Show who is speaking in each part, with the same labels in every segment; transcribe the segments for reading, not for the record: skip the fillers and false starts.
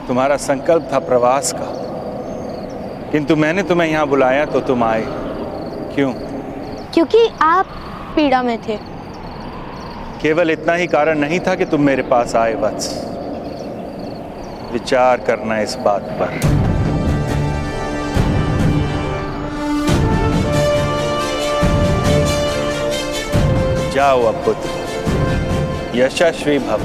Speaker 1: तुम्हारा संकल्प था प्रवास का, किंतु मैंने तुम्हें यहाँ बुलाया तो तुम आए। क्यों?
Speaker 2: क्योंकि आप पीड़ा में थे।
Speaker 1: केवल इतना ही कारण नहीं था कि तुम मेरे पास आए वत्स। विचार करना इस बात पर। जाओ अब पुत्र, यशस्वी भव।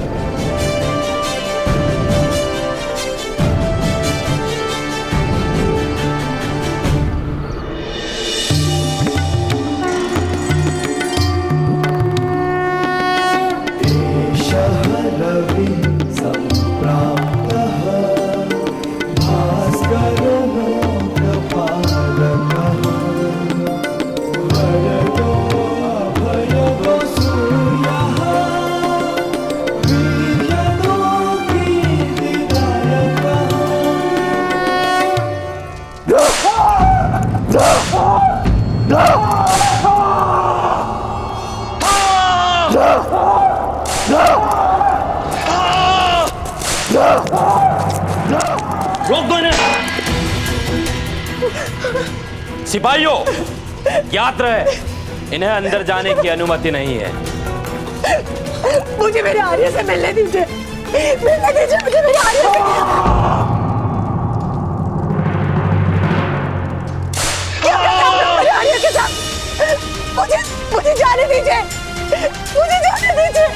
Speaker 3: रोक दो इन्हें। सिपाहियों, याद रहे, इन्हें अंदर जाने की अनुमति नहीं है।
Speaker 4: मुझे मेरे आर्य से मिलने दीजिए, मिलने दीजिए मुझे मेरे आर्य से। क्या करना है मेरे आर्य के साथ? मुझे जाने दीजिए, मुझे जाने दीजिए।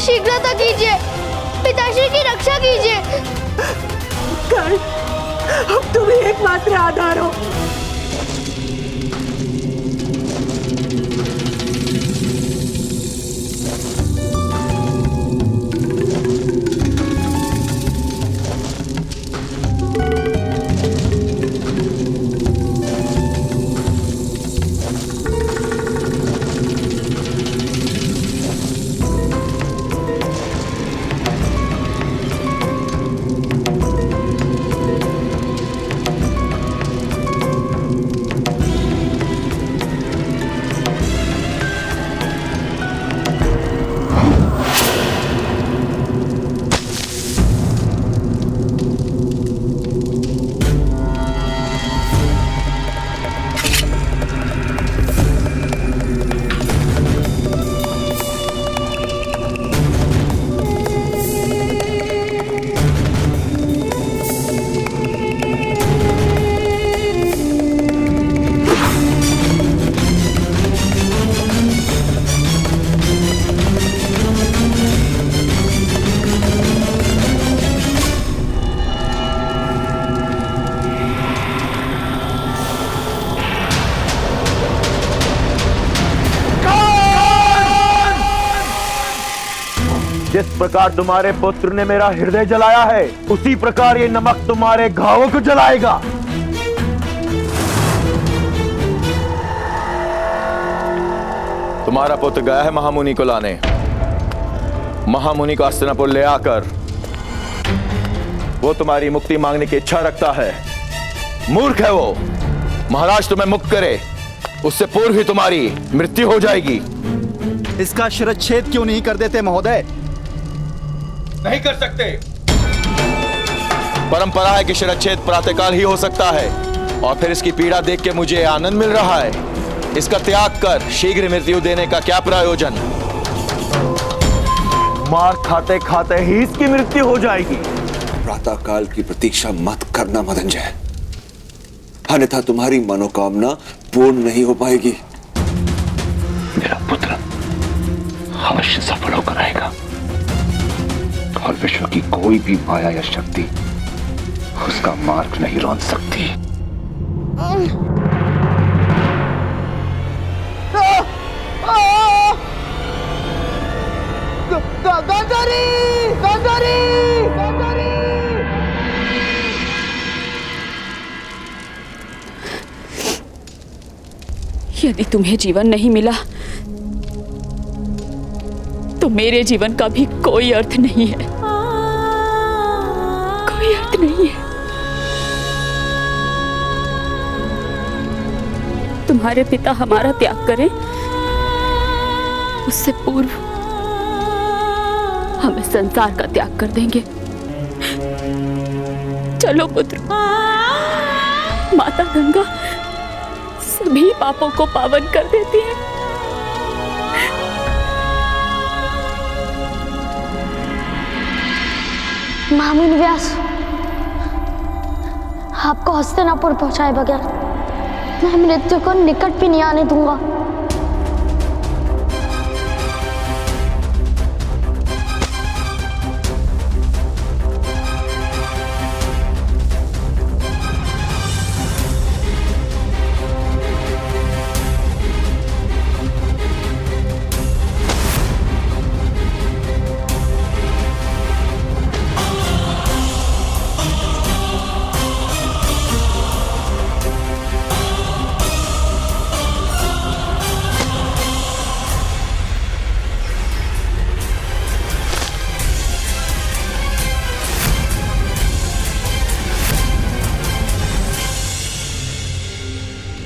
Speaker 2: शीघ्रता कीजिए, पिताश्री की रक्षा कीजिए।
Speaker 4: कर्ण, अब तुम ही एकमात्र आधार हो।
Speaker 5: जिस प्रकार तुम्हारे पुत्र ने मेरा हृदय जलाया है, उसी प्रकार ये नमक तुम्हारे घावों को जलाएगा। तुम्हारा पुत्र गया है महामुनि को लाने। महामुनि को हस्तिनापुर ले आकर वो तुम्हारी मुक्ति मांगने की इच्छा रखता है। मूर्ख है वो। महाराज तुम्हें मुक्त करे उससे पूर्व ही तुम्हारी मृत्यु हो जाएगी।
Speaker 6: इसका शिरच्छेद क्यों नहीं कर देते महोदय?
Speaker 5: नहीं कर सकते। परंपरा है कि शिरच्छेद प्रातःकाल ही हो सकता है, और फिर इसकी पीड़ा देख के मुझे आनंद मिल रहा है। इसका त्याग कर शीघ्र मृत्यु देने का क्या प्रयोजन? मार खाते खाते ही इसकी मृत्यु हो जाएगी।
Speaker 7: प्रातःकाल की प्रतीक्षा मत करना मदंजय, अन्यथा तुम्हारी मनोकामना पूर्ण नहीं हो पाएगी।
Speaker 8: मेरा पुत्र अवश्य सफल होकर आएगा, और विश्व की कोई भी माया या शक्ति उसका मार्ग नहीं रोक सकती।
Speaker 9: यदि तुम्हें जीवन नहीं मिला तो मेरे जीवन का भी कोई अर्थ नहीं है, कोई अर्थ नहीं है। तुम्हारे पिता हमारा त्याग करें उससे पूर्व हमें संसार का त्याग कर देंगे। चलो पुत्र, माता गंगा सभी पापों को पावन कर देती है।
Speaker 2: महामुनि व्यास, आपको हस्तिनापुर पहुंचाए बगैर मैं मृत्यु को निकट भी नहीं आने दूंगा।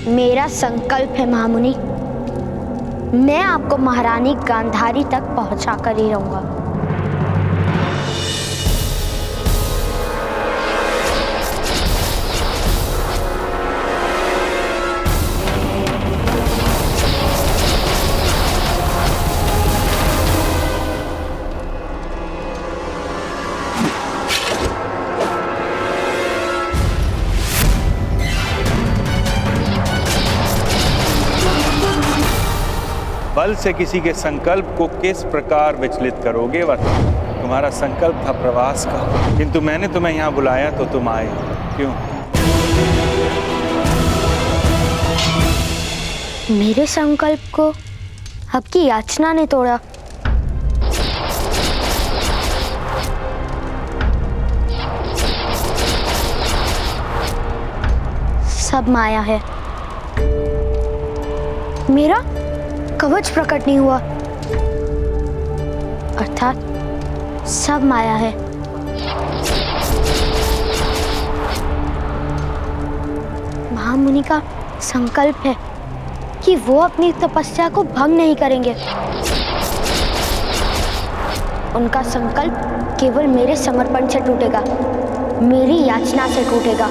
Speaker 2: मेरा संकल्प है महामुनि, मैं आपको महारानी गांधारी तक पहुंचा कर ही रहूंगा।
Speaker 1: बल से किसी के संकल्प को किस प्रकार विचलित करोगे? वह तुम्हारा संकल्प था प्रवास का, किंतु मैंने तुम्हें यहाँ बुलाया तो तुम आए क्यों?
Speaker 2: मेरे संकल्प को आपकी याचना ने तोड़ा। सब माया है। मेरा कवच प्रकट नहीं हुआ, अर्थात सब माया है। महामुनि का संकल्प है कि वो अपनी तपस्या को भंग नहीं करेंगे। उनका संकल्प केवल मेरे समर्पण से टूटेगा, मेरी याचना से टूटेगा।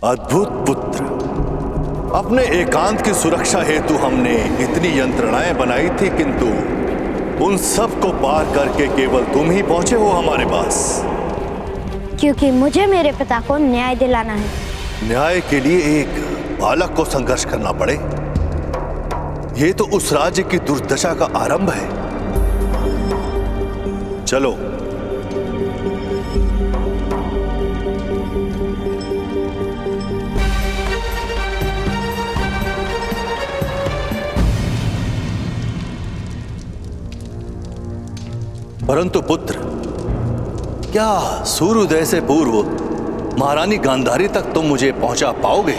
Speaker 10: अद्भुत पुत्र, अपने एकांत की सुरक्षा हेतु हमने इतनी यंत्रणाएं बनाई थी, किंतु उन सब को पार करके केवल तुम ही पहुंचे हो हमारे पास।
Speaker 2: क्योंकि मुझे मेरे पिता को न्याय दिलाना है।
Speaker 10: न्याय के लिए एक बालक को संघर्ष करना पड़े, यह तो उस राज्य की दुर्दशा का आरंभ है। चलो। परंतु पुत्र, क्या सूर्योदय से पूर्व महारानी गांधारी तक तुम मुझे पहुंचा पाओगे?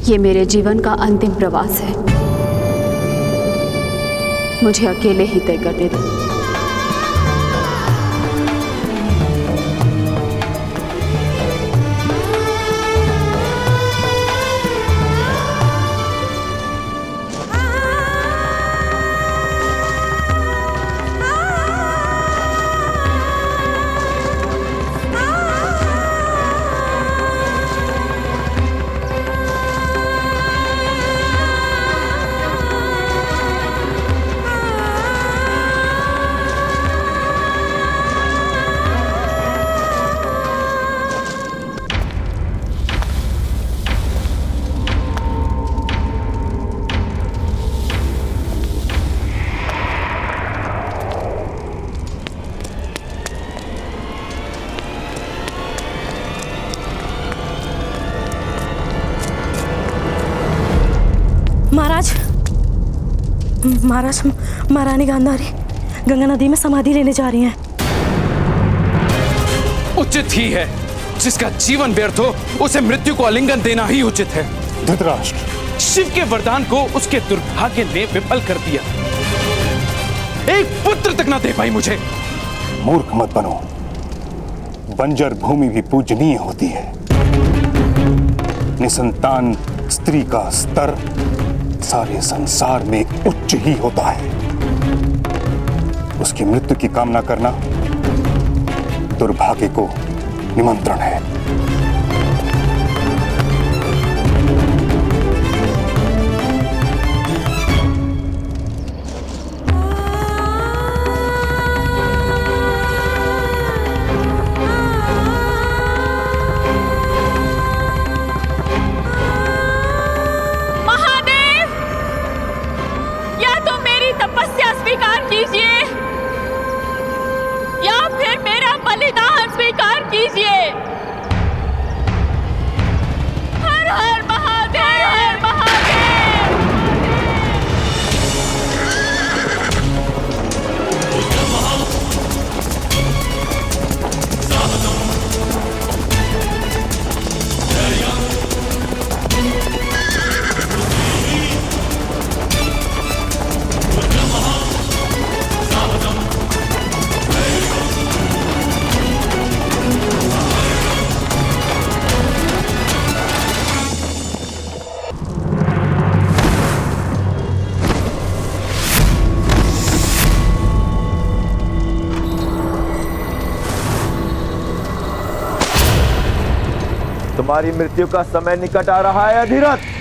Speaker 9: ये मेरे जीवन का अंतिम प्रवास है, मुझे अकेले ही तय करने दो।
Speaker 4: महाराज, महारानी गांधारी गंगा नदी में समाधि लेने जा रही हैं।
Speaker 3: उचित ही है, जिसका जीवन व्यर्थ हो उसे मृत्यु को आलिंगन देना ही उचित है।
Speaker 1: धृतराष्ट्र,
Speaker 3: शिव के वरदान को उसके दुर्भाग्य ने विफल कर दिया। एक पुत्र तक ना दे पाई मुझे।
Speaker 1: मूर्ख मत बनो, बंजर भूमि भी पूजनीय होती है। निसंतान स्त्री का स्तर सारे संसार में उच्च ही होता है। उसकी मृत्यु की कामना करना दुर्भाग्य को निमंत्रण है।
Speaker 5: तुम्हारी मृत्यु का समय निकट आ रहा है अधिरथ।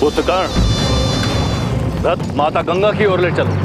Speaker 10: पुत्र कर्ण, रथ माता गंगा की ओर ले चलो।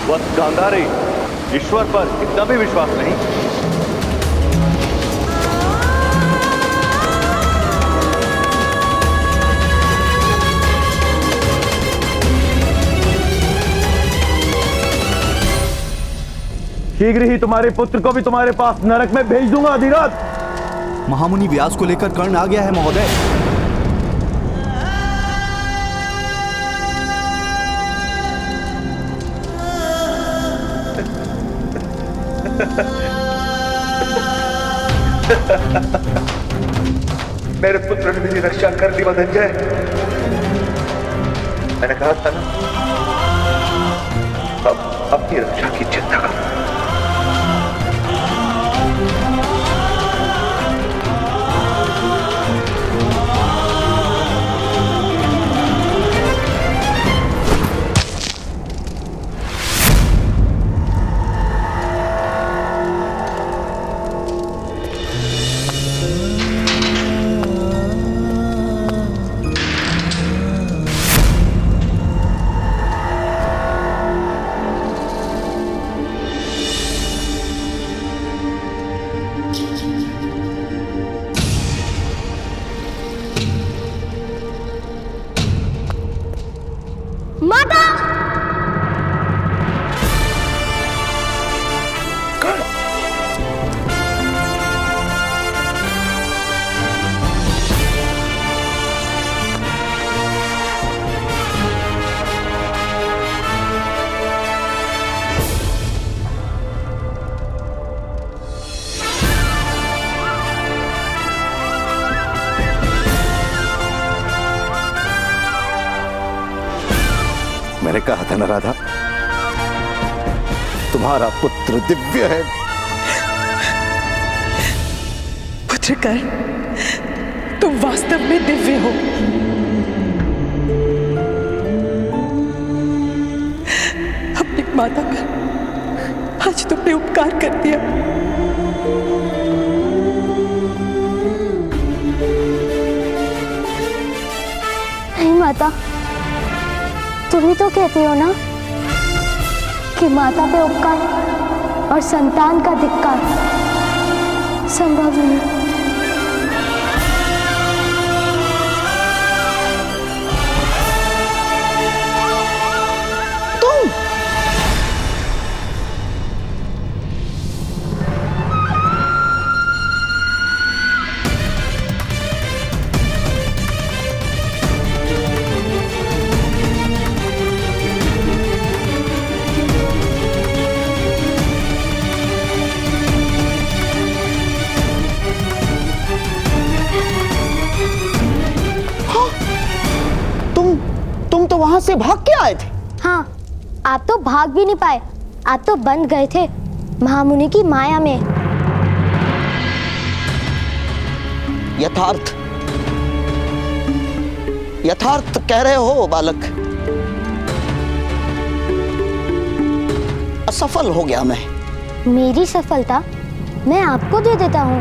Speaker 10: वत्स गांधारी, ईश्वर पर इतना भी विश्वास नहीं।
Speaker 6: शीघ्र ही तुम्हारे पुत्र को भी तुम्हारे पास नरक में भेज दूंगा अधिराज। महामुनि व्यास को लेकर कर्ण आ गया है महोदय।
Speaker 7: मेरे पुत्र ने मेरी रक्षा कर दी मदनजय। मैंने कहा था ना, अब अपनी रक्षा की चिंता करो।
Speaker 10: मैंने कहा था ना राधा, तुम्हारा पुत्र दिव्य है।
Speaker 4: पुत्र कर्ण, तुम वास्तव में दिव्य हो। अपनी माता पर आज तुमने उपकार कर दिया।
Speaker 2: नहीं माता, तुम ही तो कहते हो ना कि माता पे उपकार और संतान का धिक्कार संभव नहीं।
Speaker 4: तुम तो वहां से भाग के आए थे।
Speaker 2: हाँ, आप तो भाग भी नहीं पाए, आप तो बंध गए थे महामुनि की माया में।
Speaker 4: यथार्थ कह रहे हो बालक। असफल हो गया मैं।
Speaker 2: मेरी सफलता मैं आपको दे देता हूँ।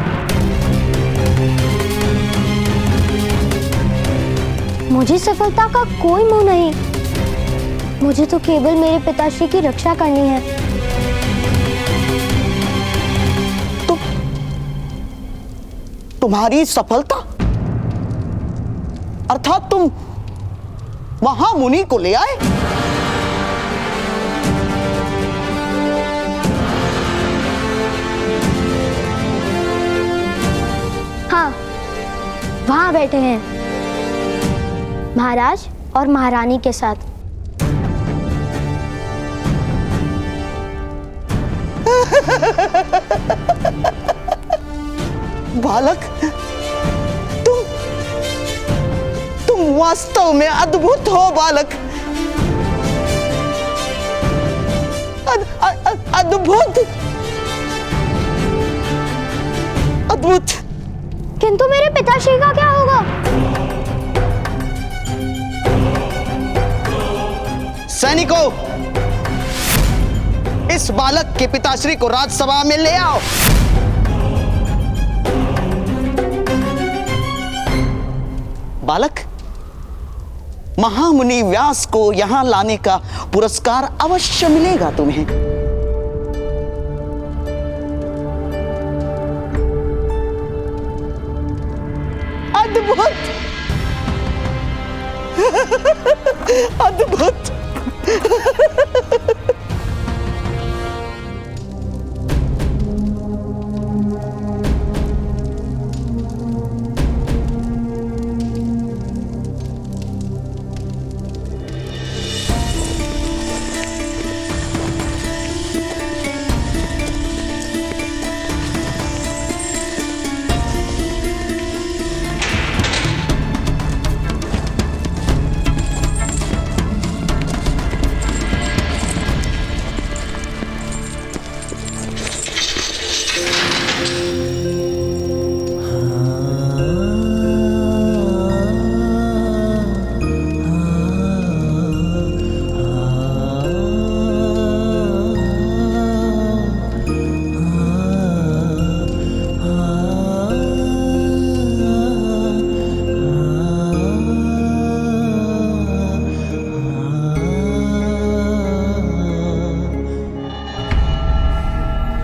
Speaker 2: मुझे सफलता का कोई मोह नहीं। मुझे तो केवल मेरे पिताश्री की रक्षा करनी है।
Speaker 4: तुम्हारी सफलता अर्थात तुम महामुनि को ले आए।
Speaker 2: हाँ, वहां बैठे हैं महाराज और महारानी के साथ।
Speaker 4: बालक, तुम वास्तव में अद्भुत हो बालक। अद्भुत अद्भुत।
Speaker 2: किंतु मेरे पिताश्री का क्या होगा?
Speaker 4: सैनिकों, इस बालक के पिताश्री को राजसभा में ले आओ। बालक, महामुनि व्यास को यहां लाने का पुरस्कार अवश्य मिलेगा तुम्हें। अद्भुत अद्भुत।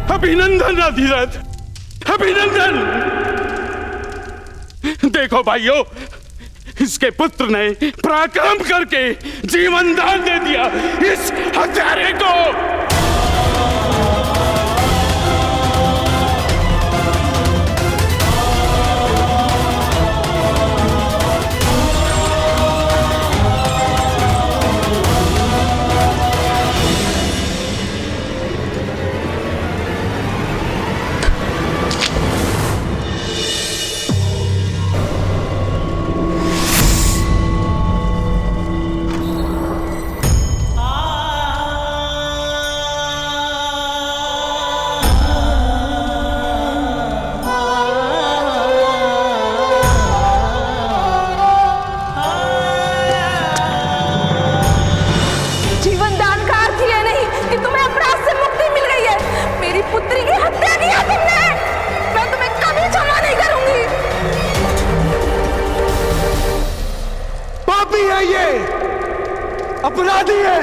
Speaker 3: अभिनंदन अधिरथ, अभिनंदन। देखो भाइयों, इसके पुत्र ने पराक्रम करके जीवन दान दे दिया इस हत्यारे को।
Speaker 11: अपराधी है।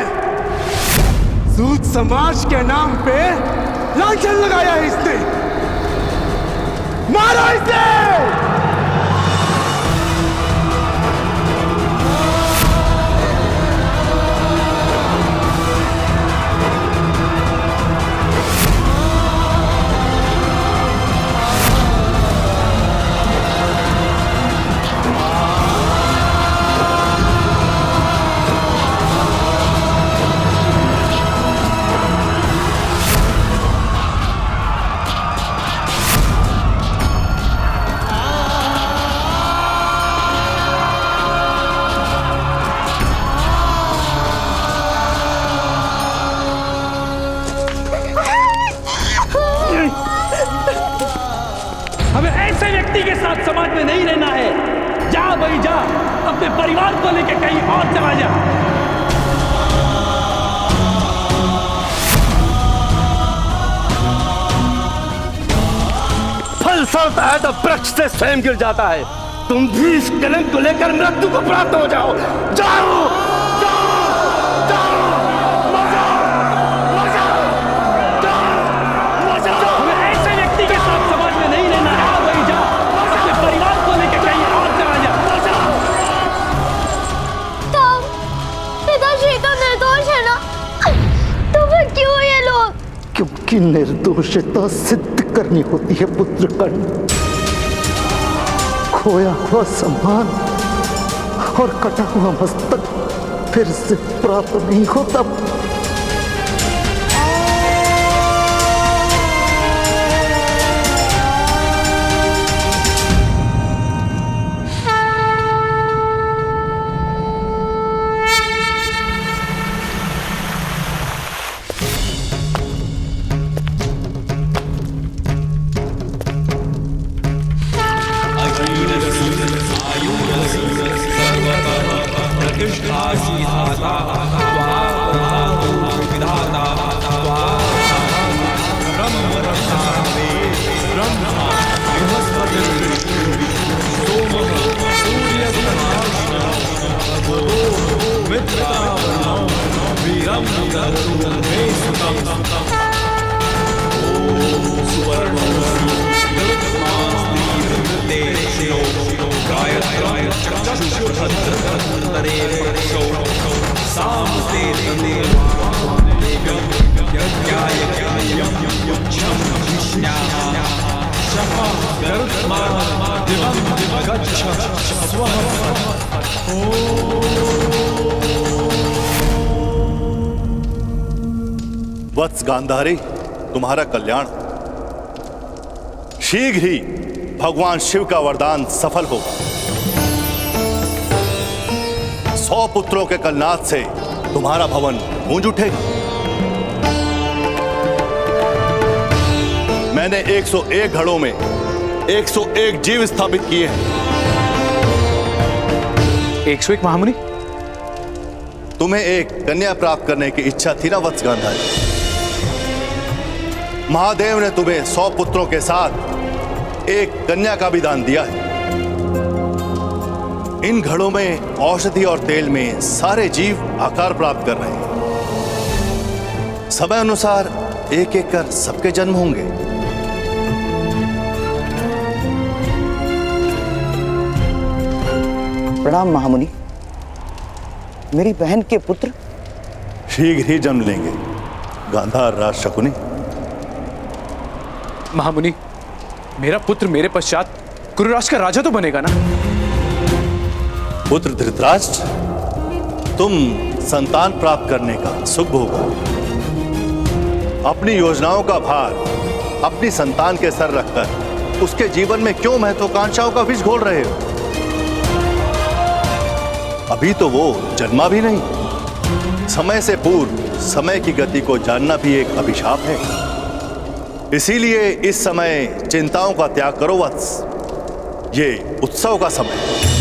Speaker 11: सूद समाज के नाम पे लांछन लगाया है इसने। मारो इसे।
Speaker 12: के साथ समाज में नहीं रहना है। जा भाई जा, अपने परिवार को लेकर कहीं और चला जा। फल फलता है तो वृक्ष से स्वयं गिर जाता है। तुम भी इस कलंक को लेकर मृत्यु को प्राप्त हो जाओ। जाओ हमें ऐसे व्यक्ति के साथ समाज में नहीं रहना है। भाई जा, अपने
Speaker 6: निर्दोषता सिद्ध करनी होती है पुत्र कर्ण। खोया हुआ सम्मान और कटा हुआ मस्तक फिर से प्राप्त नहीं होता।
Speaker 10: वत्स गांधारी, तुम्हारा कल्याण। शीघ्र ही भगवान शिव का वरदान सफल होगा। 100 पुत्रों के कलनाद से तुम्हारा भवन गूंज उठेगा। मैंने 101 घड़ों में 101 जीव स्थापित किए हैं।
Speaker 13: 101 महामुनि?
Speaker 10: तुम्हें एक कन्या प्राप्त करने की इच्छा थी ना वत्स गांधारी? महादेव ने तुम्हें 100 पुत्रों के साथ एक कन्या का भी दान दिया है। इन घड़ों में औषधि और तेल में सारे जीव आकार प्राप्त कर रहे हैं। समय अनुसार एक एक कर सबके जन्म होंगे।
Speaker 14: प्रणाम महामुनि। मेरी बहन के पुत्र
Speaker 10: शीघ्र ही जन्म लेंगे गांधार राज शकुनी।
Speaker 13: महामुनि, मेरा पुत्र मेरे पश्चात कुरुराष्ट्र का राजा तो बनेगा ना?
Speaker 10: पुत्र धृतराष्ट्र, तुम संतान प्राप्त करने का सुख भोगो। अपनी योजनाओं का भार अपनी संतान के सर रखकर उसके जीवन में क्यों महत्वाकांक्षाओं का विष घोल रहे हो? अभी तो वो जन्मा भी नहीं। समय से पूर्व समय की गति को जानना भी एक अभिशाप है। इसीलिए इस समय चिंताओं का त्याग करो वत्स। ये उत्सव का समय है।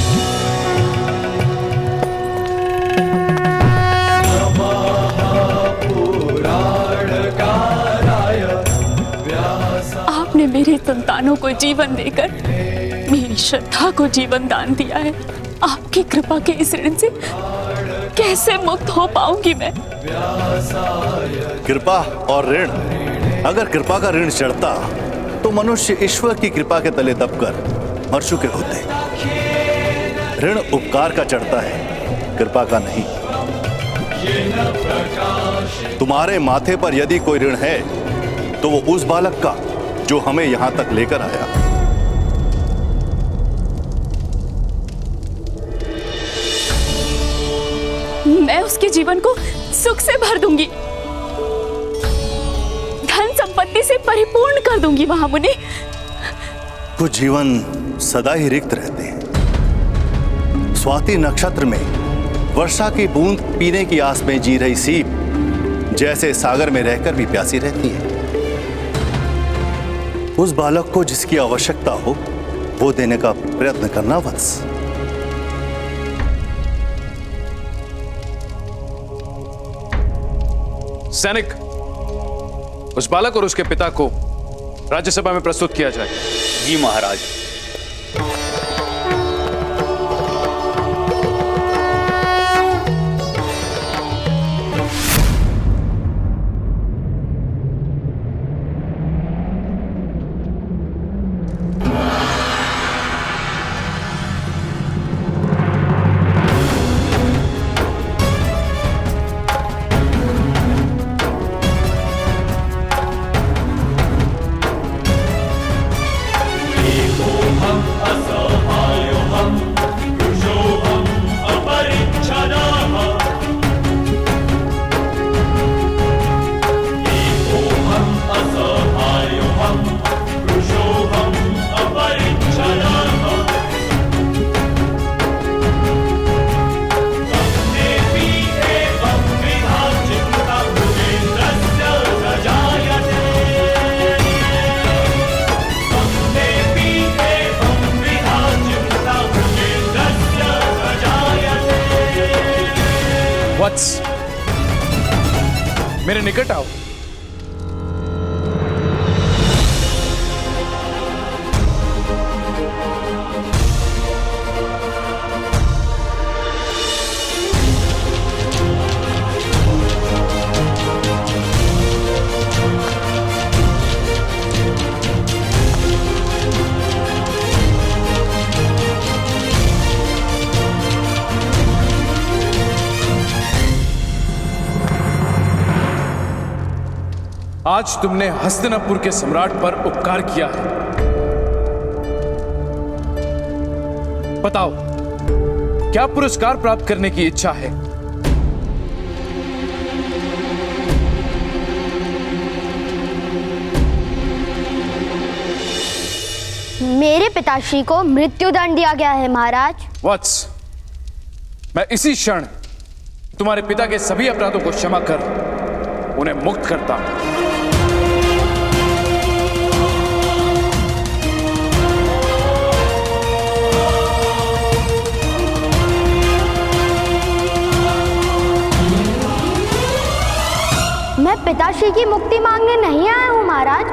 Speaker 9: आपने मेरी संतानों को जीवन देकर मेरी श्रद्धा को जीवन दान दिया है। आपकी कृपा के इस ऋण से कैसे मुक्त हो पाऊंगी मैं?
Speaker 10: कृपा और ऋण, अगर कृपा का ऋण चढ़ता तो मनुष्य ईश्वर की कृपा के तले दबकर मर चुके होते। ऋण उपकार का चढ़ता है, कृपा का नहीं। तुम्हारे माथे पर यदि कोई ऋण है तो वो उस बालक का जो हमें यहां तक लेकर आया।
Speaker 9: मैं उसके जीवन को सुख से भर दूंगी, धन संपत्ति से परिपूर्ण कर दूंगी महामुनि।
Speaker 10: कुछ जीवन सदा ही रिक्त रहते हैं। स्वाति नक्षत्र में वर्षा की बूंद पीने की आस में जी रही सीप जैसे सागर में रहकर भी प्यासी रहती है। उस बालक को जिसकी आवश्यकता हो वो देने का प्रयत्न करना वत्स।
Speaker 13: सैनिक, उस बालक और उसके पिता को राज्यसभा में प्रस्तुत किया जाए।
Speaker 15: जी महाराज।
Speaker 13: मेरे निकट आओ। आज तुमने हस्तिनापुर के सम्राट पर उपकार किया है। बताओ, क्या पुरस्कार प्राप्त करने की इच्छा है?
Speaker 2: मेरे पिताश्री को मृत्युदंड दिया गया है महाराज।
Speaker 13: वत्स, मैं इसी क्षण तुम्हारे पिता के सभी अपराधों को क्षमा कर उन्हें मुक्त करता हूं।
Speaker 2: मैं पिताश्री की मुक्ति मांगने नहीं आया हूं महाराज।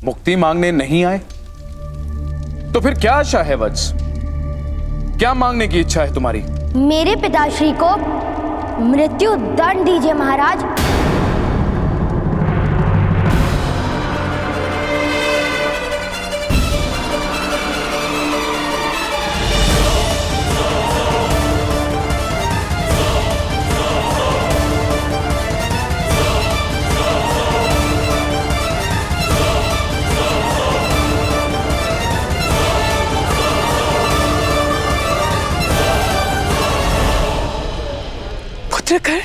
Speaker 13: मुक्ति मांगने नहीं आए तो फिर क्या आशा है वत्स? क्या मांगने की इच्छा है तुम्हारी?
Speaker 2: मेरे पिताश्री को मृत्यु दंड दीजिए महाराज।
Speaker 4: पुत्रकर,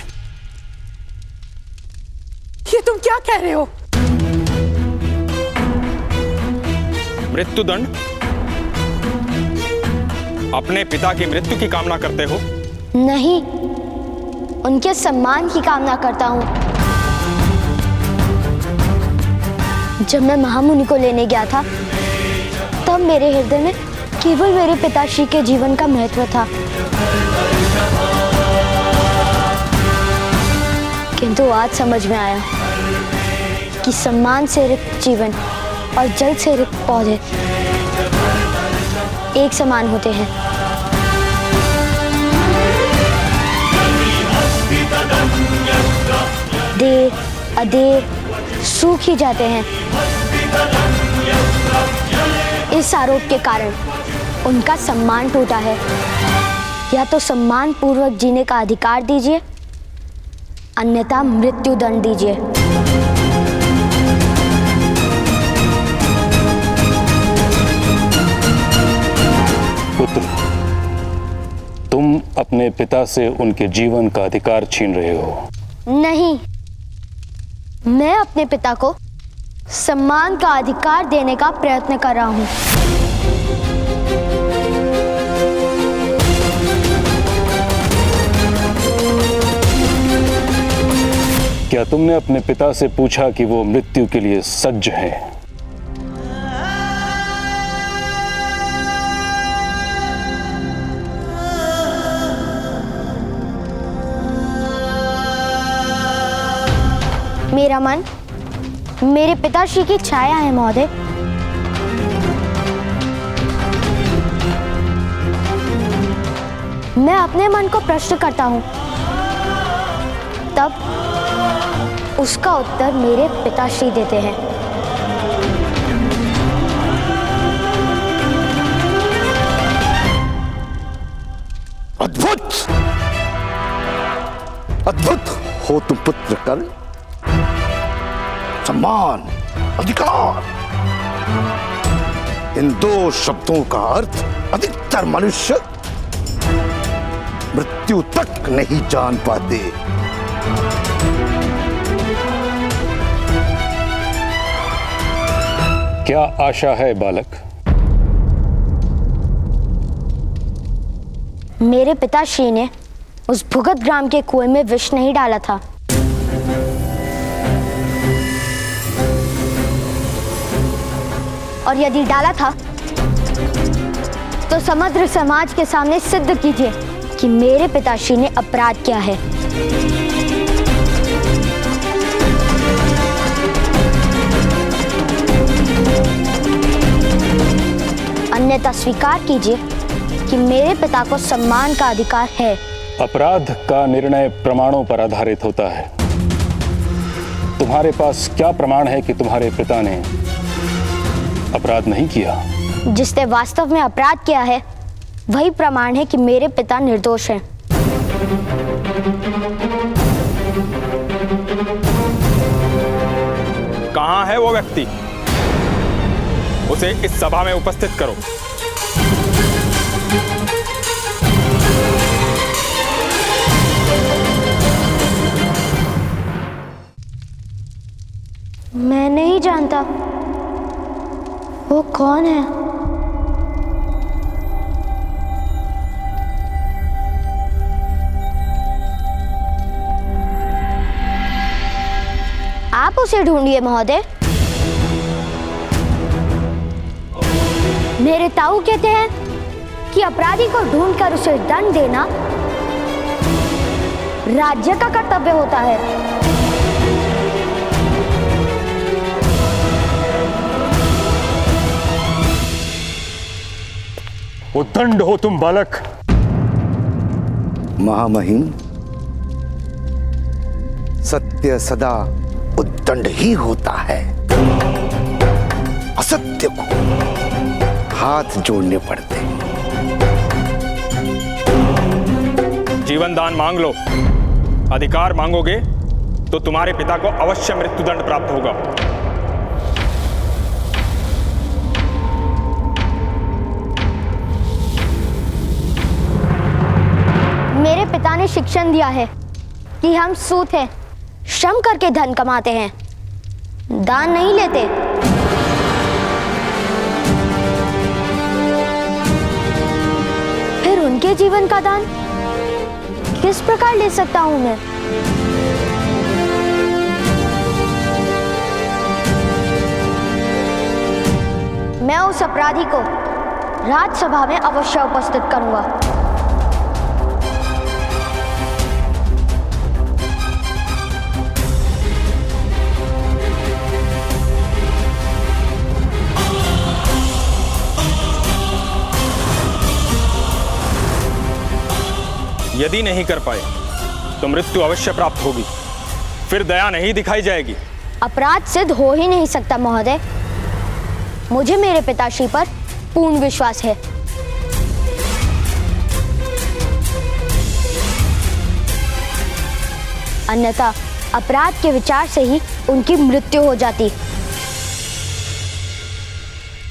Speaker 4: ये तुम क्या कह रहे हो?
Speaker 15: मृत्युदंड? अपने पिता की मृत्यु की कामना करते हो?
Speaker 2: नहीं, उनके सम्मान की कामना करता हूं। जब मैं महामुनि को लेने गया था तब मेरे हृदय में केवल मेरे पिताश्री के जीवन का महत्व था, किंतु आज समझ में आया कि सम्मान से रिक्त जीवन और जल से रिक्त पौधे एक समान होते हैं। देर अदेर सूख ही जाते हैं। इस आरोप के कारण उनका सम्मान टूटा है। या तो सम्मान पूर्वक जीने का अधिकार दीजिए, अन्यथा मृत्यु दंड दीजिए।
Speaker 16: पुत्र, तुम अपने पिता से उनके जीवन का अधिकार छीन रहे हो।
Speaker 2: नहीं, मैं अपने पिता को सम्मान का अधिकार देने का प्रयत्न कर रहा हूं।
Speaker 16: क्या तुमने अपने पिता से पूछा कि वो मृत्यु के लिए सज्ज हैं?
Speaker 2: मेरा मन मेरे पिताश्री की छाया है महोदय। मैं अपने मन को प्रश्न करता हूं, तब उसका उत्तर मेरे पिताश्री देते हैं।
Speaker 6: अद्भुत, अद्भुत हो तुम पुत्रकर। सम्मान, अधिकार, इन दो शब्दों का अर्थ अधिकतर मनुष्य मृत्यु तक नहीं जान पाते।
Speaker 16: क्या आशा है बालक?
Speaker 2: मेरे पिताश्री ने उस भुगत ग्राम के कुएं में विष नहीं डाला था। और यदि डाला था तो समग्र समाज के सामने सिद्ध कीजिए कि मेरे पिताश्री ने अपराध किया है। अन्यथा स्वीकार कीजिए कि मेरे पिता को सम्मान का अधिकार है।
Speaker 16: अपराध का निर्णय प्रमाणों पर आधारित होता है। तुम्हारे पास क्या प्रमाण है कि तुम्हारे पिता ने अपराध नहीं किया?
Speaker 2: जिसने वास्तव में अपराध किया है वही प्रमाण है कि मेरे पिता निर्दोष हैं।
Speaker 15: कहां है वो व्यक्ति? उसे इस सभा में उपस्थित करो।
Speaker 2: मैं नहीं जानता वो कौन है। आप उसे ढूंढिए महोदय। मेरे ताऊ कहते हैं कि अपराधी को ढूंढकर उसे दंड देना राज्य का कर्तव्य होता है।
Speaker 16: उद्दंड हो तुम बालक।
Speaker 6: महामहिम, सत्य सदा उद्दंड ही होता है। असत्य को हाथ जोड़ने पड़ते हैं।
Speaker 15: जीवन दान मांग लो। अधिकार मांगोगे तो तुम्हारे पिता को अवश्य मृत्युदंड प्राप्त होगा।
Speaker 2: मेरे पिता ने शिक्षण दिया है कि हम सूत हैं, श्रम करके धन कमाते हैं, दान नहीं लेते। फिर उनके जीवन का दान किस प्रकार ले सकता हूं मैं? मैं उस अपराधी को राज्यसभा में अवश्य उपस्थित करूंगा।
Speaker 15: यदि नहीं कर पाए तो मृत्यु अवश्य प्राप्त होगी। फिर दया नहीं दिखाई जाएगी।
Speaker 2: अपराध सिद्ध हो ही नहीं सकता महोदय। मुझे मेरे पिताश्री पर पूर्ण विश्वास है। अन्यथा अपराध के विचार से ही उनकी मृत्यु हो जाती।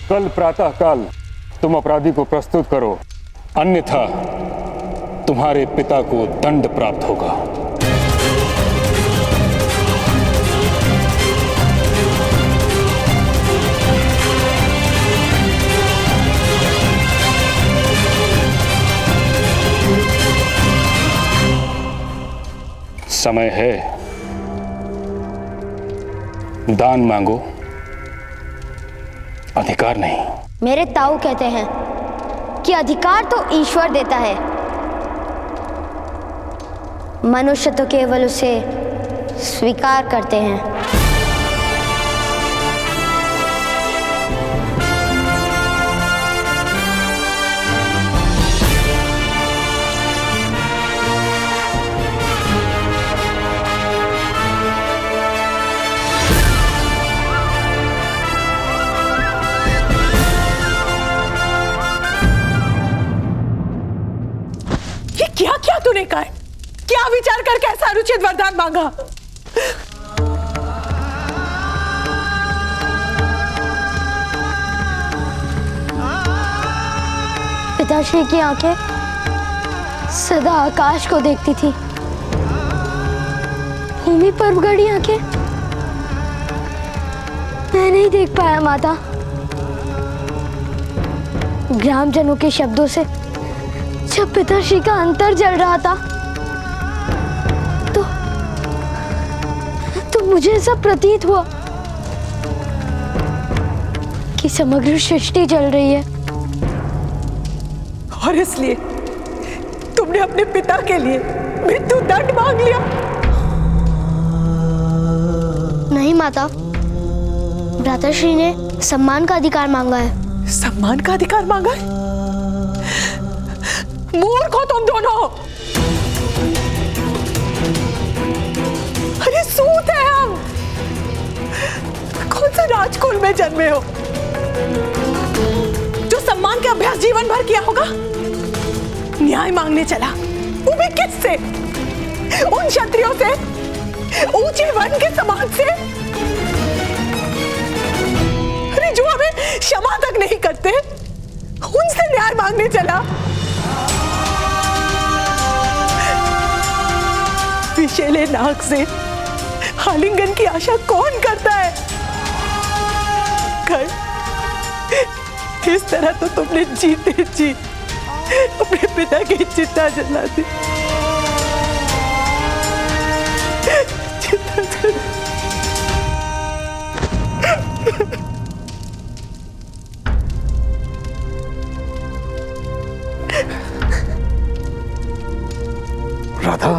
Speaker 16: कल प्रातःकाल तुम अपराधी को प्रस्तुत करो, अन्यथा तुम्हारे पिता को दंड प्राप्त होगा। समय है, दान मांगो, अधिकार नहीं।
Speaker 2: मेरे ताऊ कहते हैं कि अधिकार तो ईश्वर देता है, मनुष्य तो केवल उसे स्वीकार करते हैं।
Speaker 4: ये क्या क्या तूने कहा? क्या विचार करके ऐसा अनुचित वरदान मांगा?
Speaker 2: पिताश्री की आंखें सदा आकाश को देखती थी। भूमि पर गड़ी आंखें मैं नहीं देख पाया माता। ग्रामजनों के शब्दों से जब पिताश्री का अंतर जल रहा था तो मुझे ऐसा प्रतीत हुआ कि समग्र सृष्टि जल रही है।
Speaker 4: और इसलिए तुमने अपने पिता के लिए मृत्यु दंड मांग लिया?
Speaker 2: नहीं माता, भ्राताश्री ने सम्मान का अधिकार मांगा है।
Speaker 4: सम्मान का अधिकार मांगा है? मूर्ख हो तुम दोनों। अरे सूत है हम। कौन से राजकुल में जन्मे हो जो सम्मान के अभ्यास जीवन भर किया होगा? न्याय मांगने चला, वो भी किससे? उन क्षत्रियों से, ऊंचे वर्ण के समाज से, अरे जो हमें क्षमा तक नहीं करते, उनसे न्याय मांगने चला। विषैले नाक से आलिंगन की आशा कौन करता है? कर इस तरह तो तुमने जीते जी अपने पिता की चिता जला दी।
Speaker 6: राधा,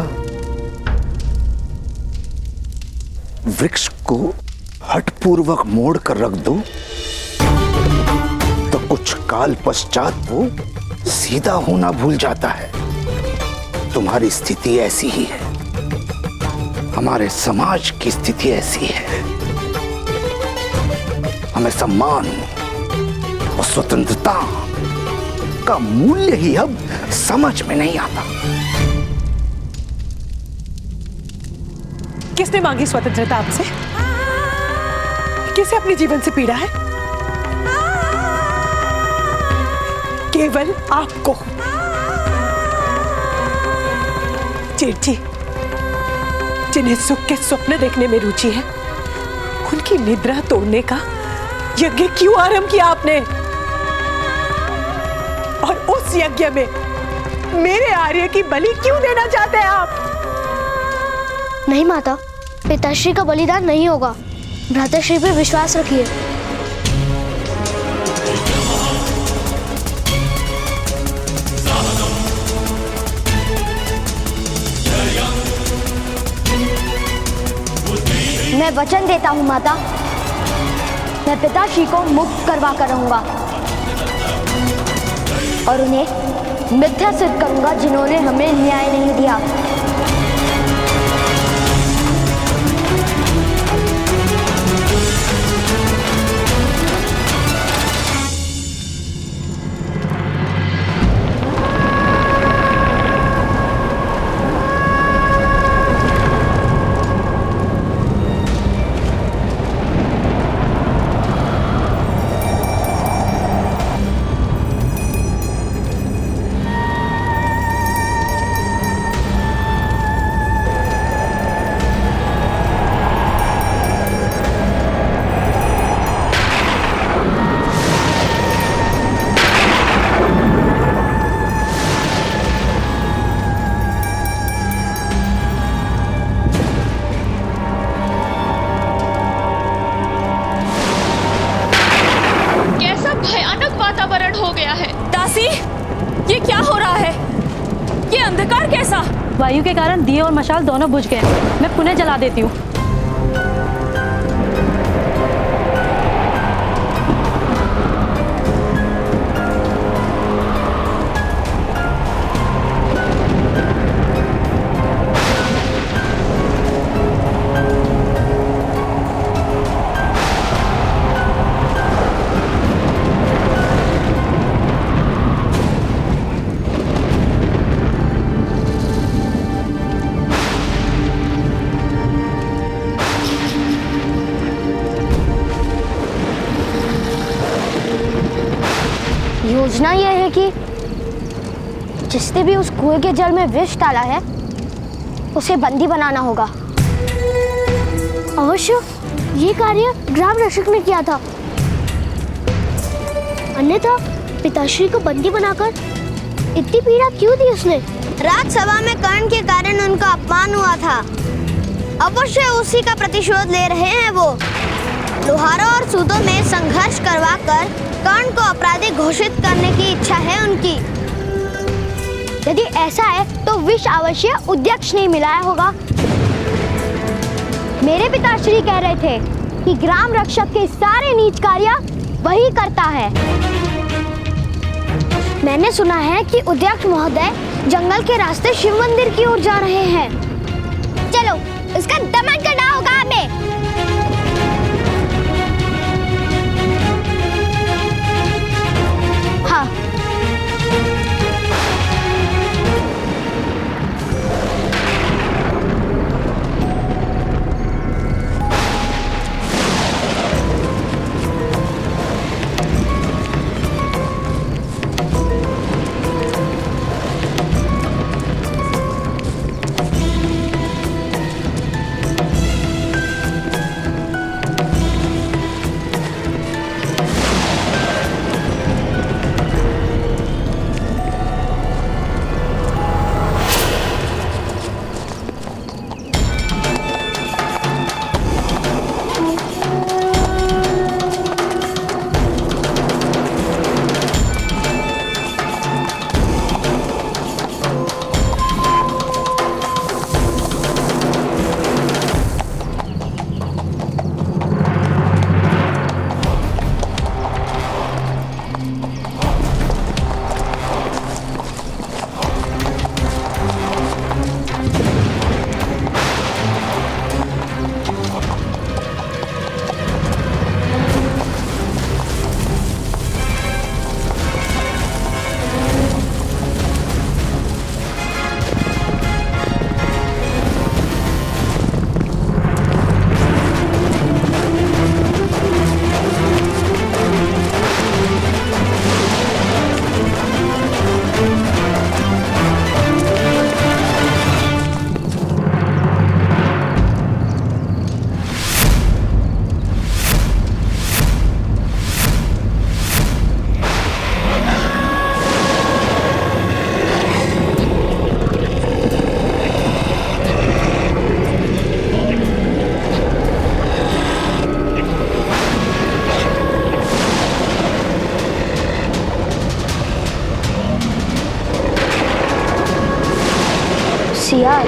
Speaker 6: वृक्ष को हठपूर्वक मोड़ कर रख दो तो कुछ काल पश्चात वो सीधा होना भूल जाता है। तुम्हारी स्थिति ऐसी ही है, हमारे समाज की स्थिति ऐसी है। हमें सम्मान और स्वतंत्रता का मूल्य ही अब समझ में नहीं आता।
Speaker 4: किसने मांगी स्वतंत्रता आपसे? किसे अपने जीवन से पीड़ा है? केवल आपको। जेठ जी, जिन्हें सुख के स्वप्न देखने में रुचि है, उनकी निद्रा तोड़ने का यज्ञ क्यों आरंभ किया आपने? और उस यज्ञ में मेरे आर्य की बलि क्यों देना चाहते हैं आप?
Speaker 2: नहीं माता, पिताश्री का बलिदान नहीं होगा। भ्राताश्री पे विश्वास रखिए। मैं वचन देता हूँ माता, मैं पिताश्री को मुक्त करवा कर रहूंगा और उन्हें मिथ्या सिद्ध करूंगा जिन्होंने हमें न्याय नहीं दिया।
Speaker 17: वायु के कारण दिए और मशाल दोनों बुझ गए। मैं पुनः जला देती हूँ।
Speaker 2: योजना यह है कि जिसने भी उस कुएं के जल में विष डाला है उसे बंदी बनाना होगा। अवश्य ये कार्य ग्राम रक्षक ने किया था, अन्यथा पिताश्री को बंदी बनाकर इतनी पीड़ा क्यों दी उसने?
Speaker 18: राजसभा में कर्ण के कारण उनका अपमान हुआ था, अवश्य उसी का प्रतिशोध ले रहे हैं वो। लोहारों और सूतों में संघर्ष करवाकर कर्ण को अपराधी घोषित करने की इच्छा है उनकी।
Speaker 2: यदि ऐसा है तो विष अवश्य उद्यक्ष ने मिलाया होगा। मेरे पिताश्री कह रहे थे कि ग्राम रक्षक के सारे नीच कार्य वही करता है। मैंने सुना है कि उद्यक्ष महोदय जंगल के रास्ते शिव मंदिर की ओर जा रहे हैं। चलो उसका दमन करना होगा हमें। हाँ। सियार,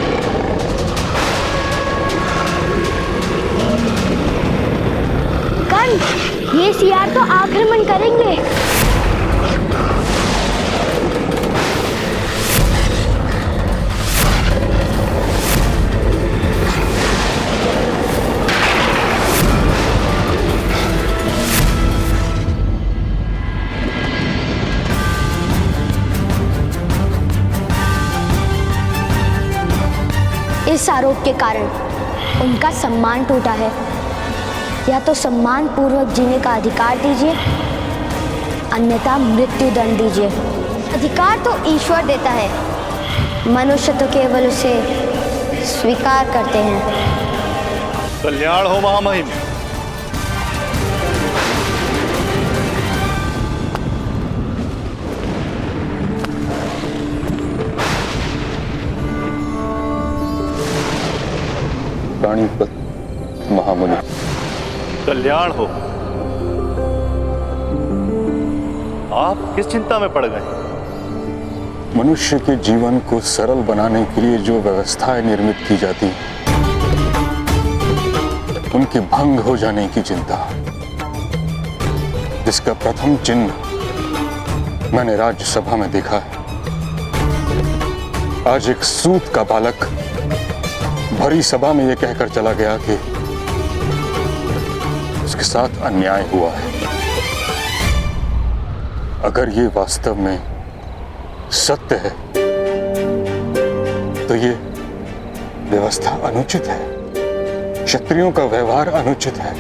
Speaker 2: कर्ण, ये सियार तो आक्रमण करेंगे। इस आरोप के कारण उनका सम्मान टूटा है। या तो सम्मान पूर्वक जीने का अधिकार दीजिए, अन्यथा मृत्यु दंड दीजिए। अधिकार तो ईश्वर देता है, मनुष्य तो केवल उसे स्वीकार करते हैं।
Speaker 10: कल्याण हो महामहिम।
Speaker 16: प्राणीपत महामुनि।
Speaker 10: कल्याण हो। आप किस चिंता में पड़ गए?
Speaker 16: मनुष्य के जीवन को सरल बनाने के लिए जो व्यवस्थाएं निर्मित की जाती हैं, उनके भंग हो जाने की चिंता, जिसका प्रथम चिन्ह मैंने राज्यसभा में देखा है। आज एक सूत का बालक भरी सभा में यह कहकर चला गया कि उसके साथ अन्याय हुआ है। अगर ये वास्तव में सत्य है तो ये व्यवस्था अनुचित है, क्षत्रियों का व्यवहार अनुचित है।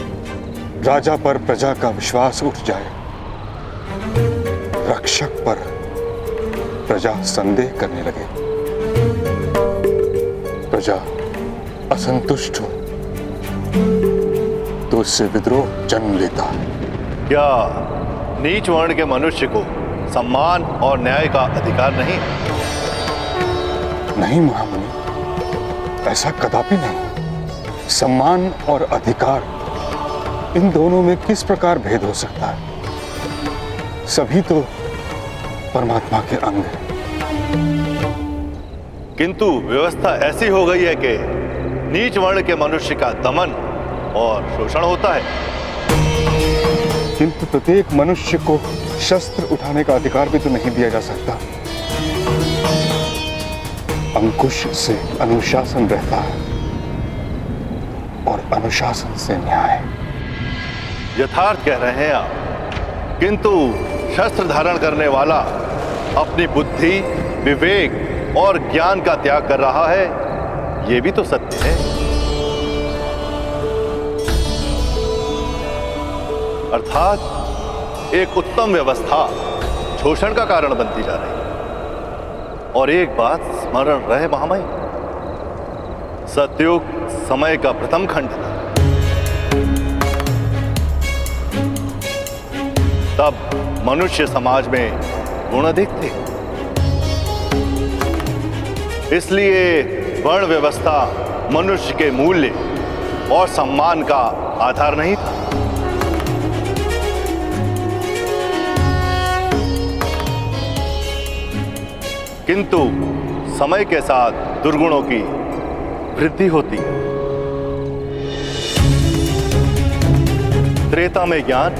Speaker 16: राजा पर प्रजा का विश्वास उठ जाए, रक्षक पर प्रजा संदेह करने लगे, प्रजा असंतुष्ट हो तो इससे विद्रोह जन्म लेता है।
Speaker 10: क्या नीच वर्ण के मनुष्य को सम्मान और न्याय का अधिकार नहीं?
Speaker 16: नहीं महामुनि, ऐसा कदापि नहीं। सम्मान और अधिकार इन दोनों में किस प्रकार भेद हो सकता है? सभी तो परमात्मा के अंग हैं।
Speaker 10: किंतु व्यवस्था ऐसी हो गई है कि नीच वर्ण के मनुष्य का दमन और शोषण होता है।
Speaker 16: किंतु प्रत्येक मनुष्य को शस्त्र उठाने का अधिकार भी तो नहीं दिया जा सकता। अंकुश से अनुशासन रहता है और अनुशासन से न्याय।
Speaker 10: यथार्थ कह रहे हैं आप, किंतु शस्त्र धारण करने वाला अपनी बुद्धि, विवेक और ज्ञान का त्याग कर रहा है, यह भी तो सत्य है। अर्थात एक उत्तम व्यवस्था शोषण का कारण बनती जा रही है। और एक बात स्मरण रहे महामहिम, सतयुग समय का प्रथम खंड था। तब मनुष्य समाज में गुण अधिक थे, इसलिए वर्ण व्यवस्था मनुष्य के मूल्य और सम्मान का आधार नहीं था। किंतु समय के साथ दुर्गुणों की वृद्धि होती है। त्रेता में ज्ञान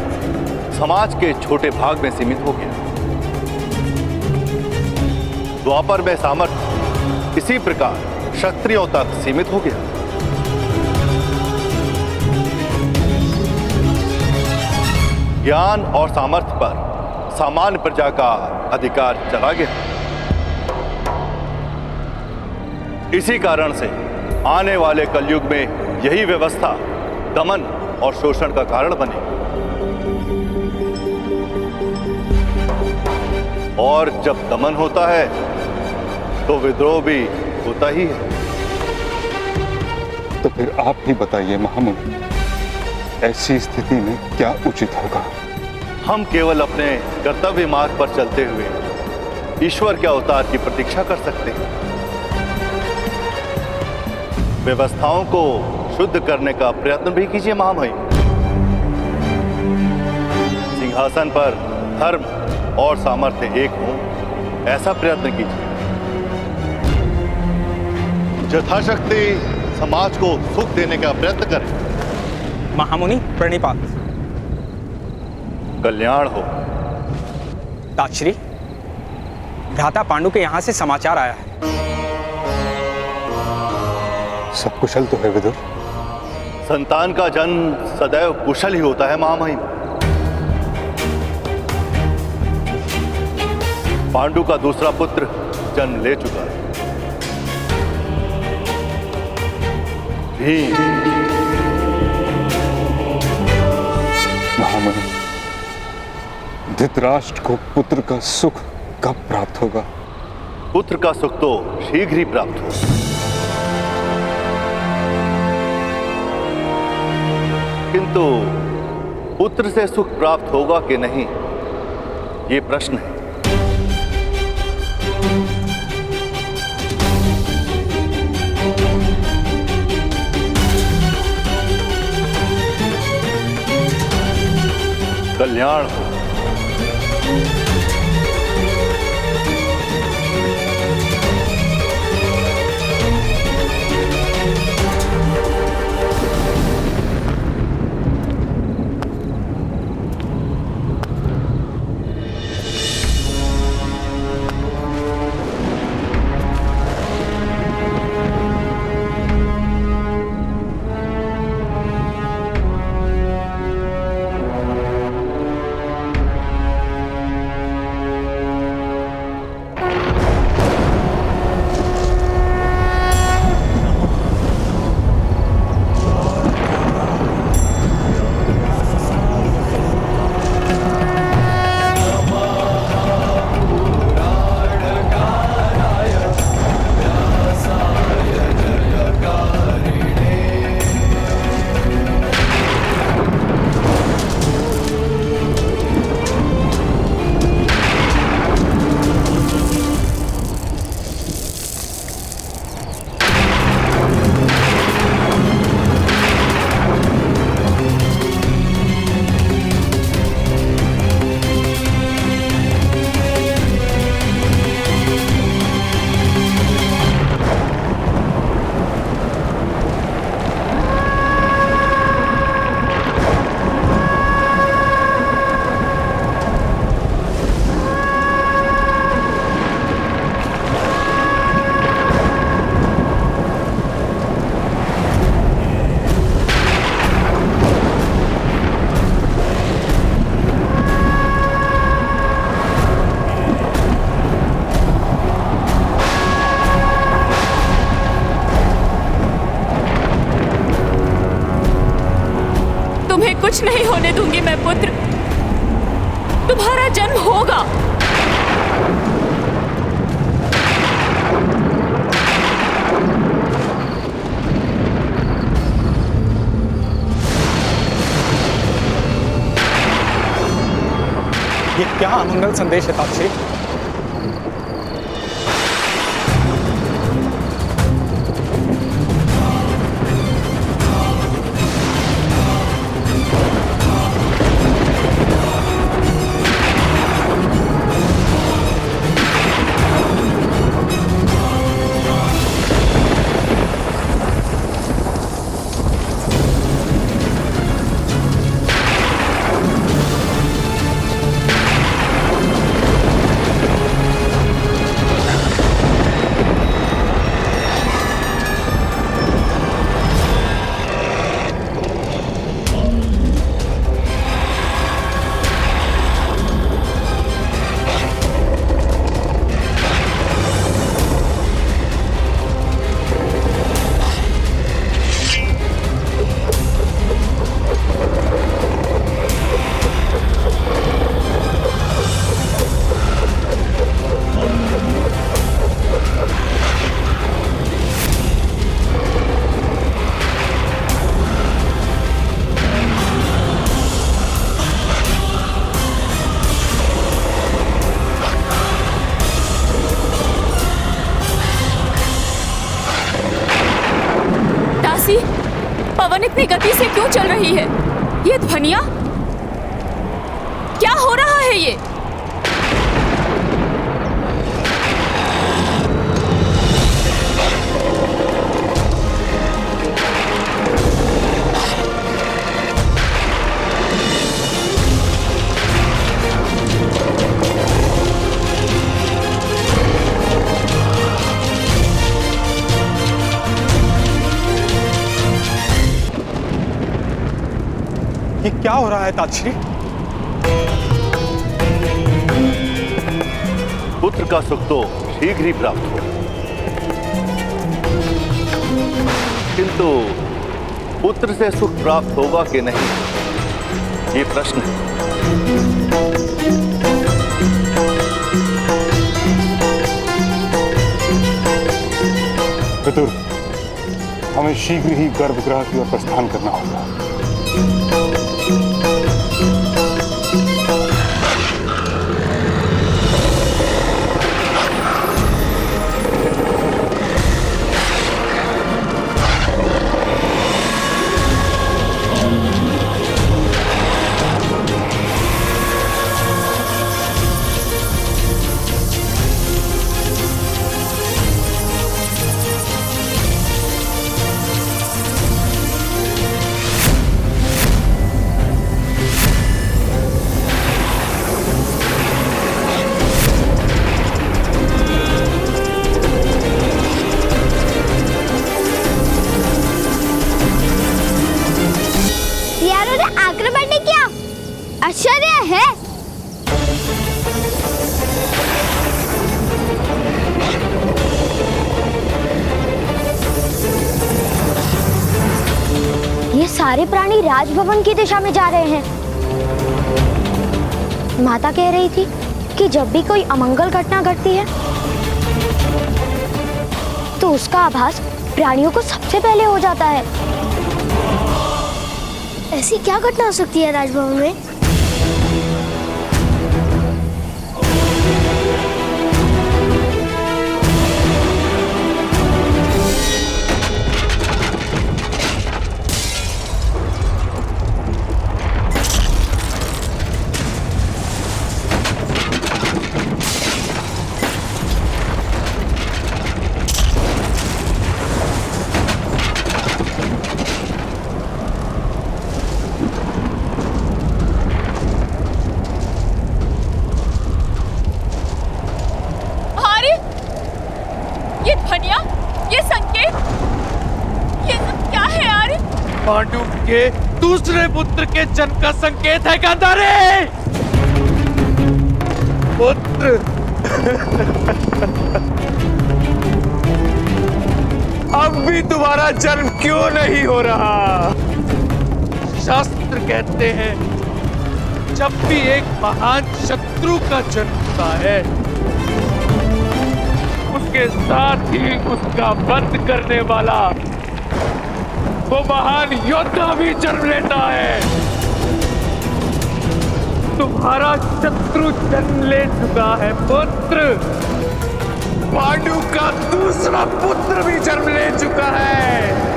Speaker 10: समाज के छोटे भाग में सीमित हो गया। द्वापर में सामर्थ्य इसी प्रकार क्षत्रियों तक सीमित हो गया। ज्ञान और सामर्थ्य पर सामान्य प्रजा का अधिकार चला गया। इसी कारण से आने वाले कलयुग में यही व्यवस्था दमन और शोषण का कारण बनेगी। और जब दमन होता है तो विद्रोह भी होता ही है।
Speaker 16: तो फिर आप ही बताइए महामुनि, ऐसी स्थिति में क्या उचित होगा?
Speaker 10: हम केवल अपने कर्तव्य मार्ग पर चलते हुए ईश्वर के अवतार की प्रतीक्षा कर सकते हैं। व्यवस्थाओं को शुद्ध करने का प्रयत्न भी कीजिए महामहिम। सिंहासन पर धर्म और सामर्थ्य एक हो, ऐसा प्रयत्न कीजिए। यथाशक्ति समाज को सुख देने का प्रयत्न करें।
Speaker 15: महामुनि प्रणिपात।
Speaker 10: कल्याण हो।
Speaker 15: ताश्री, भ्राता पांडु के यहां से समाचार आया है।
Speaker 16: सब कुशल तो है विदुर?
Speaker 10: संतान का जन्म सदैव कुशल ही होता है महामहिम। पांडु का दूसरा पुत्र जन्म ले चुका है। भीम।
Speaker 16: महामुनि, धृतराष्ट्र को पुत्र का सुख कब प्राप्त होगा?
Speaker 10: पुत्र का सुख तो शीघ्र ही प्राप्त होगा। किंतु पुत्र से सुख प्राप्त होगा कि नहीं, ये प्रश्न है। कल्याण हो।
Speaker 9: कुछ नहीं होने दूंगी मैं पुत्र। तुम्हारा जन्म होगा।
Speaker 15: ये क्या अमंगल संदेश है ताक्षी?
Speaker 9: पवन इतनी गति से क्यों चल रही है? ये ध्वनियां क्या हो रहा है ये?
Speaker 15: ये क्या हो रहा है ताक्षी?
Speaker 10: पुत्र का सुख तो शीघ्र ही प्राप्त हो, किंतु पुत्र से सुख प्राप्त होगा कि नहीं, ये प्रश्न है।
Speaker 16: पितुर, हमें शीघ्र ही गर्भगृह की ओर प्रस्थान करना होगा।
Speaker 18: आश्चर्य है। ये सारे प्राणी राजभवन की दिशा में जा रहे हैं। माता कह रही थी कि जब भी कोई अमंगल घटना घटती है तो उसका आभास प्राणियों को सबसे पहले हो जाता है। ऐसी क्या घटना हो सकती है राजभवन में?
Speaker 12: पांडु के दूसरे पुत्र के जन्म का संकेत है गांधारी। पुत्र अब भी तुम्हारा जन्म क्यों नहीं हो रहा? शास्त्र
Speaker 19: शास्त्र कहते हैं जब भी एक महान शत्रु का जन्म होता है उसके साथ ही उसका वध करने वाला वो महान योद्धा भी जन्म लेता है। तुम्हारा शत्रु जन्म ले चुका है पुत्र। पांडु का दूसरा पुत्र भी जन्म ले चुका है।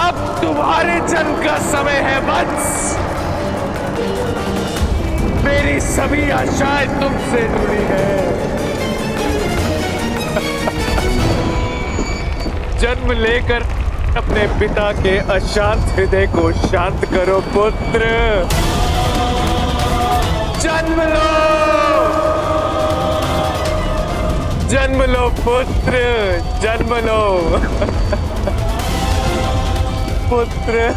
Speaker 19: अब तुम्हारे जन्म का समय है वत्स। मेरी सभी आशाएं तुमसे जुड़ी है। जन्म लेकर अपने पिता के अशांत हृदय को शांत करो पुत्र। जन्म लो, जन्म लो पुत्र, जन्म लो पुत्र।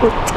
Speaker 9: पुत्र